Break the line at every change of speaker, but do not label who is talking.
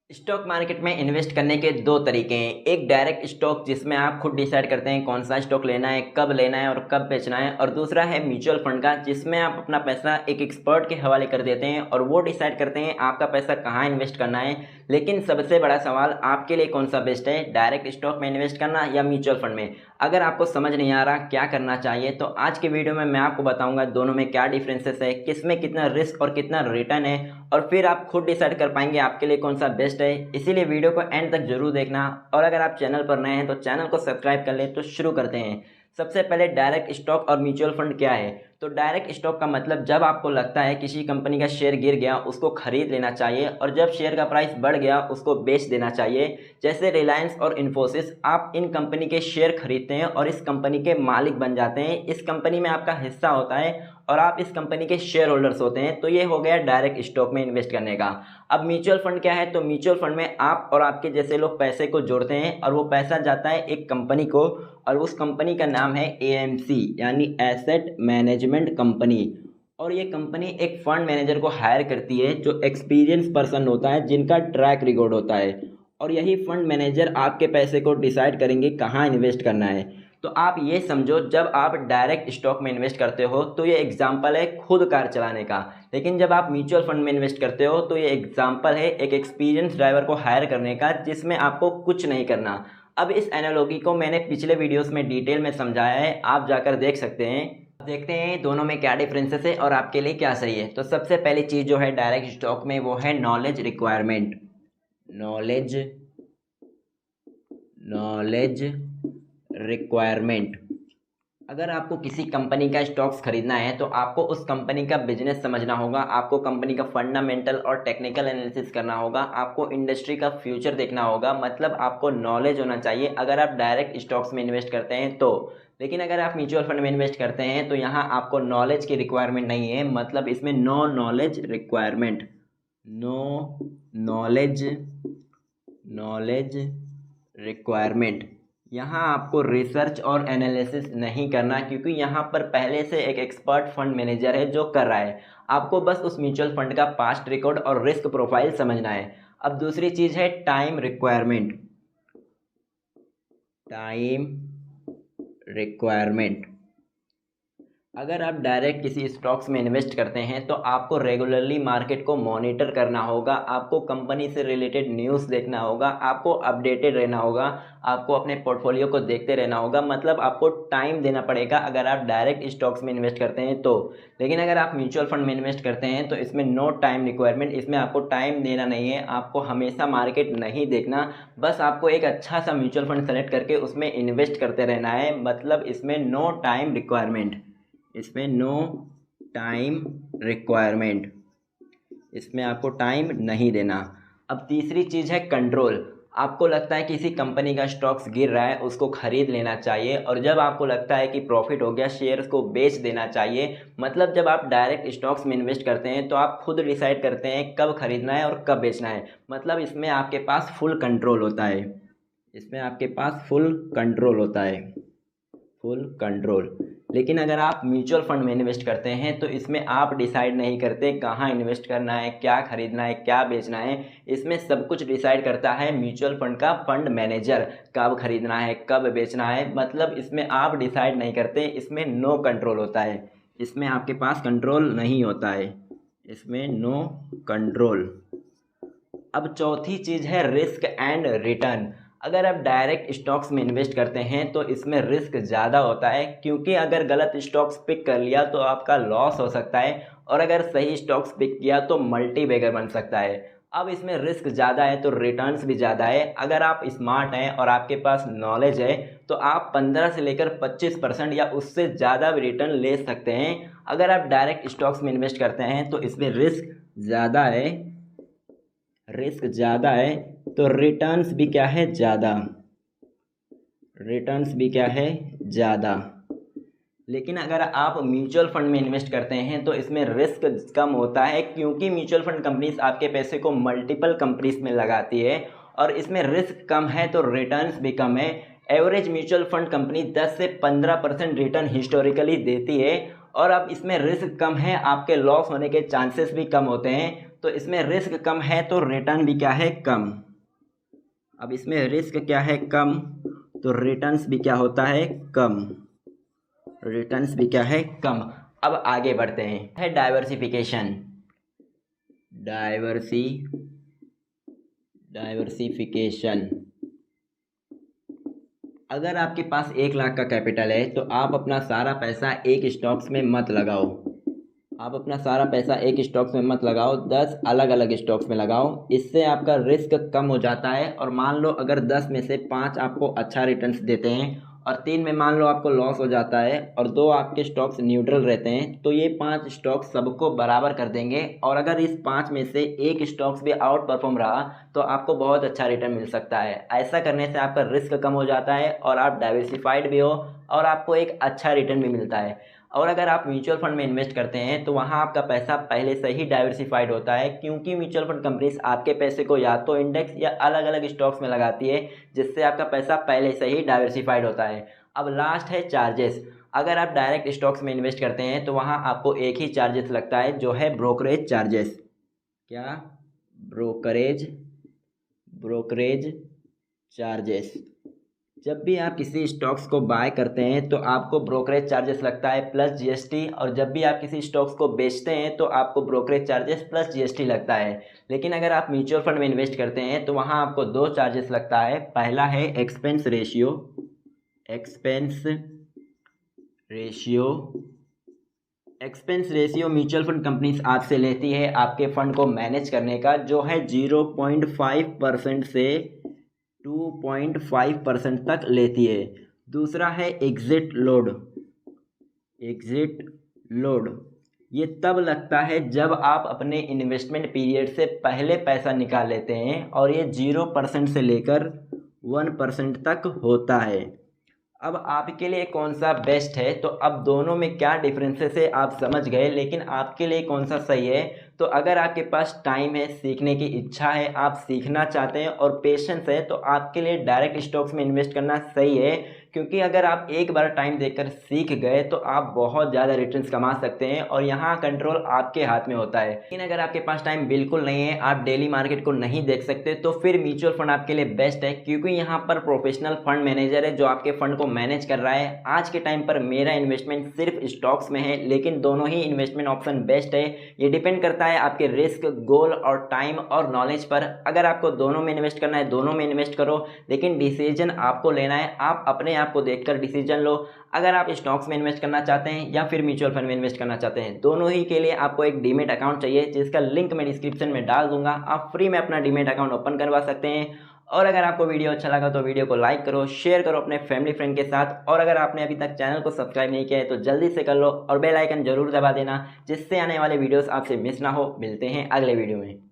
Stock market में invest करने के दो तरीके हैं। एक डायरेक्ट स्टॉक जिसमें आप खुद डिसाइड करते हैं कौन सा स्टॉक लेना है, कब लेना है और कब बेचना है। और दूसरा है म्यूचुअल फंड का, जिसमें आप अपना पैसा एक एक्सपर्ट के हवाले कर देते हैं और वो डिसाइड करते हैं आपका पैसा कहाँ इन्वेस्ट करना है। लेकिन सबसे बड़ा सवाल आपके लिए कौन सा बेस्ट है, डायरेक्ट स्टॉक में इन्वेस्ट करना या म्यूचुअल फंड में। अगर आपको समझ नहीं आ रहा क्या करना चाहिए तो आज के वीडियो में मैं आपको बताऊंगा दोनों में क्या डिफरेंसेस है, किस में कितना रिस्क और कितना रिटर्न है, और फिर आप खुद डिसाइड कर पाएंगे आपके लिए कौन सा बेस्ट है। इसीलिए वीडियो को एंड तक जरूर देखना, और अगर आप चैनल पर नए हैं तो चैनल को सब्सक्राइब कर लें। तो शुरू करते हैं। सबसे पहले डायरेक्ट स्टॉक और म्यूचुअल फंड क्या है। तो डायरेक्ट स्टॉक का मतलब जब आपको लगता है किसी कंपनी का शेयर गिर गया उसको खरीद लेना चाहिए, और जब शेयर का प्राइस बढ़ गया उसको बेच देना चाहिए। जैसे रिलायंस और इन्फोसिस, आप इन कंपनी के शेयर खरीदते हैं और इस कंपनी के मालिक बन जाते हैं। इस कंपनी में आपका हिस्सा होता है और आप इस कंपनी के शेयर होल्डर्स होते हैं। तो ये हो गया डायरेक्ट स्टॉक में इन्वेस्ट करने का। अब म्यूचुअल फंड क्या है, तो म्यूचुअल फंड में आप और आपके जैसे लोग पैसे को जोड़ते हैं और वो पैसा जाता है एक कंपनी को, और उस कंपनी का नाम है एएमसी यानी एसेट मैनेजमेंट कंपनी। और ये कंपनी एक फंड मैनेजर को हायर करती है जो एक्सपीरियंस पर्सन होता है, जिनका ट्रैक रिकॉर्ड होता है। और यही फंड मैनेजर आपके पैसे को डिसाइड करेंगे कहाँ इन्वेस्ट करना है। तो आप ये समझो, जब आप डायरेक्ट स्टॉक में इन्वेस्ट करते हो तो ये एग्जाम्पल है खुद कार चलाने का, लेकिन जब आप म्यूचुअल फंड में इन्वेस्ट करते हो तो ये एग्जाम्पल है एक एक्सपीरियंस ड्राइवर को हायर करने का, जिसमें आपको कुछ नहीं करना। अब इस एनालॉजी को मैंने पिछले वीडियोस में डिटेल में समझाया है, आप जाकर देख सकते हैं। देखते हैं दोनों में क्या डिफरेंसेस है और आपके लिए क्या सही है। तो सबसे पहली चीज़ जो है डायरेक्ट स्टॉक में वो है knowledge requirement. Knowledge knowledge requirement. अगर आपको किसी कंपनी का स्टॉक्स खरीदना है तो आपको उस कंपनी का बिजनेस समझना होगा, आपको कंपनी का फंडामेंटल और टेक्निकल एनालिसिस करना होगा, आपको इंडस्ट्री का फ्यूचर देखना होगा। मतलब आपको नॉलेज होना चाहिए अगर आप डायरेक्ट स्टॉक्स में इन्वेस्ट करते हैं तो। लेकिन अगर आप म्यूचुअल फंड में इन्वेस्ट करते हैं तो यहाँ आपको नॉलेज की रिक्वायरमेंट नहीं है, मतलब इसमें no knowledge requirement. No knowledge knowledge requirement. यहाँ आपको रिसर्च और एनालिसिस नहीं करना, क्योंकि यहाँ पर पहले से एक एक्सपर्ट फंड मैनेजर है जो कर रहा है। आपको बस उस म्यूचुअल फंड का पास्ट रिकॉर्ड और रिस्क प्रोफाइल समझना है। अब दूसरी चीज़ है टाइम रिक्वायरमेंट। Time requirement. अगर आप डायरेक्ट किसी स्टॉक्स में इन्वेस्ट करते हैं तो आपको रेगुलरली मार्केट को मॉनिटर करना होगा, आपको कंपनी से रिलेटेड न्यूज़ देखना होगा, आपको अपडेटेड रहना होगा, आपको अपने पोर्टफोलियो को देखते रहना होगा। मतलब आपको टाइम देना पड़ेगा अगर आप डायरेक्ट स्टॉक्स में इन्वेस्ट करते हैं तो। लेकिन अगर आप म्यूचुअल फंड में इन्वेस्ट करते हैं तो इसमें नो टाइम रिक्वायरमेंट, इसमें आपको टाइम देना नहीं है, आपको हमेशा मार्केट नहीं देखना। बस आपको एक अच्छा सा म्यूचुअल फंड सेलेक्ट करके उसमें इन्वेस्ट करते रहना है। मतलब इसमें नो टाइम रिक्वायरमेंट, इसमें नो टाइम रिक्वायरमेंट, इसमें आपको टाइम नहीं देना। अब तीसरी चीज़ है कंट्रोल। आपको लगता है किसी कंपनी का स्टॉक्स गिर रहा है, उसको खरीद लेना चाहिए, और जब आपको लगता है कि प्रॉफिट हो गया शेयर्स को बेच देना चाहिए। मतलब जब आप डायरेक्ट स्टॉक्स में इन्वेस्ट करते हैं तो आप खुद डिसाइड करते हैं कब खरीदना है और कब बेचना है। मतलब इसमें आपके पास फुल कंट्रोल होता है, इसमें आपके पास फुल कंट्रोल होता है, फुल कंट्रोल। लेकिन अगर आप म्यूचुअल फंड में इन्वेस्ट करते हैं तो इसमें आप डिसाइड नहीं करते कहाँ इन्वेस्ट करना है, क्या खरीदना है, क्या बेचना है। इसमें सब कुछ डिसाइड करता है म्यूचुअल फंड का फंड मैनेजर, कब खरीदना है कब बेचना है। मतलब इसमें आप डिसाइड नहीं करते, इसमें नो कंट्रोल होता है, इसमें आपके पास कंट्रोल नहीं होता है, इसमें नो कंट्रोल। अब चौथी चीज़ है रिस्क एंड रिटर्न। अगर आप डायरेक्ट स्टॉक्स में इन्वेस्ट करते हैं तो इसमें रिस्क ज़्यादा होता है, क्योंकि अगर गलत स्टॉक्स पिक कर लिया तो आपका लॉस हो सकता है, और अगर सही स्टॉक्स पिक किया तो मल्टी बैगर बन सकता है। अब इसमें रिस्क ज़्यादा है तो रिटर्न्स भी ज़्यादा है। अगर आप स्मार्ट हैं और आपके पास नॉलेज है तो आप 15 से लेकर 25% या उससे ज़्यादा भी रिटर्न ले सकते हैं। अगर आप डायरेक्ट स्टॉक्स में इन्वेस्ट करते हैं तो इसमें रिस्क ज़्यादा है, रिस्क ज़्यादा है तो रिटर्न्स भी क्या है, ज़्यादा, रिटर्न्स भी क्या है, ज़्यादा। लेकिन अगर आप म्यूचुअल फंड में इन्वेस्ट करते हैं तो इसमें रिस्क कम होता है, क्योंकि म्यूचुअल फंड कंपनीज आपके पैसे को मल्टीपल कंपनीज में लगाती है, और इसमें रिस्क कम है तो रिटर्न्स भी कम है। एवरेज म्यूचुअल फंड कंपनी 10 से 15% रिटर्न हिस्टोरिकली देती है, और अब इसमें रिस्क कम है, आपके लॉस होने के चांसेस भी कम होते हैं। तो इसमें रिस्क कम है तो रिटर्न भी क्या है, कम। अब इसमें रिस्क क्या है, कम, तो रिटर्न्स भी क्या होता है, कम। रिटर्न्स भी क्या है, कम। अब आगे बढ़ते हैं, है डाइवर्सिफिकेशन। डाइवर्सिफिकेशन। अगर आपके पास 1 लाख का कैपिटल है तो आप अपना सारा पैसा एक स्टॉक्स में मत लगाओ। आप अपना सारा पैसा एक स्टॉक्स में मत लगाओ, 10 अलग अलग स्टॉक्स में लगाओ। इससे आपका रिस्क कम हो जाता है। और मान लो अगर 10 में से 5 आपको अच्छा रिटर्न्स देते हैं और 3 में मान लो आपको लॉस हो जाता है और 2 आपके स्टॉक्स न्यूट्रल रहते हैं, तो ये 5 स्टॉक्स सबको बराबर कर देंगे। और अगर इस 5 में से एक स्टॉक्स भी आउट परफॉर्म रहा तो आपको बहुत अच्छा रिटर्न मिल सकता है। ऐसा करने से आपका रिस्क कम हो जाता है और आप डाइवर्सिफाइड भी हो और आपको एक अच्छा रिटर्न भी मिलता है। और अगर आप म्यूचुअल फंड में इन्वेस्ट करते हैं तो वहाँ आपका पैसा पहले से ही डाइवर्सिफाइड होता है, क्योंकि म्यूचुअल फंड कंपनीज आपके पैसे को या तो इंडेक्स या अलग अलग स्टॉक्स में लगाती है, जिससे आपका पैसा पहले से ही डाइवर्सिफाइड होता है। अब लास्ट है चार्जेस। अगर आप डायरेक्ट स्टॉक्स में इन्वेस्ट करते हैं तो वहाँ आपको एक ही चार्जेस लगता है, जो है ब्रोकरेज चार्जेस। क्या? Brokerage charges. जब भी आप किसी स्टॉक्स को बाय करते हैं तो आपको ब्रोकरेज चार्जेस लगता है प्लस जीएसटी, और जब भी आप किसी स्टॉक्स को बेचते हैं तो आपको ब्रोकरेज चार्जेस प्लस जीएसटी लगता है। लेकिन अगर आप म्यूचुअल फंड में इन्वेस्ट करते हैं तो वहाँ आपको 2 चार्जेस लगता है। पहला है expense ratio. Expense ratio mutual fund companies आपसे लेती है आपके फंड को मैनेज करने का, जो है 0.5% से 2.5% तक लेती है। दूसरा है एग्जिट लोड। ये तब लगता है जब आप अपने इन्वेस्टमेंट पीरियड से पहले पैसा निकाल लेते हैं, और ये 0% से लेकर 1% तक होता है। अब आपके लिए कौन सा बेस्ट है, तो अब दोनों में क्या डिफरेंसेस है आप समझ गए, लेकिन आपके लिए कौन सा सही है। तो अगर आपके पास टाइम है, सीखने की इच्छा है, आप सीखना चाहते हैं और पेशेंस है, तो आपके लिए डायरेक्ट स्टॉक्स में इन्वेस्ट करना सही है। क्योंकि अगर आप एक बार टाइम देकर सीख गए तो आप बहुत ज़्यादा रिटर्न्स कमा सकते हैं और यहाँ कंट्रोल आपके हाथ में होता है। लेकिन अगर आपके पास टाइम बिल्कुल नहीं है, आप डेली मार्केट को नहीं देख सकते, तो फिर म्यूचुअल फंड आपके लिए बेस्ट है, क्योंकि यहाँ पर प्रोफेशनल फंड मैनेजर है जो आपके फंड को मैनेज कर रहा है। आज के टाइम पर मेरा इन्वेस्टमेंट सिर्फ स्टॉक्स में है, लेकिन दोनों ही इन्वेस्टमेंट ऑप्शन बेस्ट है। ये डिपेंड करता है आपके रिस्क, गोल और टाइम और नॉलेज पर। अगर आपको दोनों में इन्वेस्ट करना है, दोनों में इन्वेस्ट करो, लेकिन डिसीजन आपको लेना है। आप अपने आप को देखकर डिसीजन लो। अगर आप स्टॉक्स में इन्वेस्ट करना चाहते हैं या फिर म्यूचुअल फंड में इन्वेस्ट करना चाहते हैं, दोनों ही के लिए आपको एक डीमेट अकाउंट चाहिए, जिसका लिंक मैं डिस्क्रिप्शन में डाल दूंगा। आप फ्री में अपना डीमेट अकाउंट ओपन करवा सकते हैं। और अगर आपको वीडियो अच्छा लगा तो वीडियो को लाइक करो, शेयर करो अपने फैमिली फ्रेंड के साथ। और अगर आपने अभी तक चैनल को सब्सक्राइब नहीं किया है तो जल्दी से कर लो और बेल आइकन जरूर दबा देना, जिससे आने वाले वीडियोस आपसे मिस ना हो। मिलते हैं अगले वीडियो में।